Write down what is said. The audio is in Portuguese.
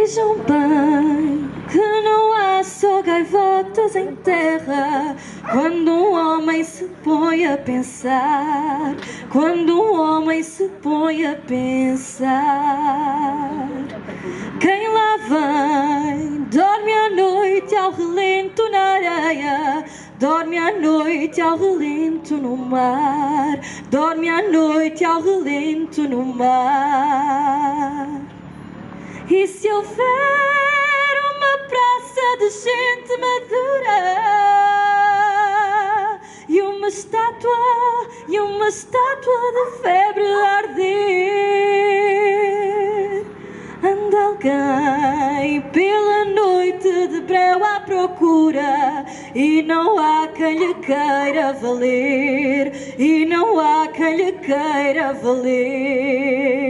Vejam bem que não há só gaivotas em terra. Quando um homem se põe a pensar, quando um homem se põe a pensar. Quem lá vem dorme à noite ao relento na areia, dorme à noite ao relento no mar, dorme à noite ao relento no mar. E se houver uma praça de gente madura e uma estátua de febre a arder, anda alguém pela noite de breu à procura e não há quem lhe queira valer, e não há quem lhe queira valer.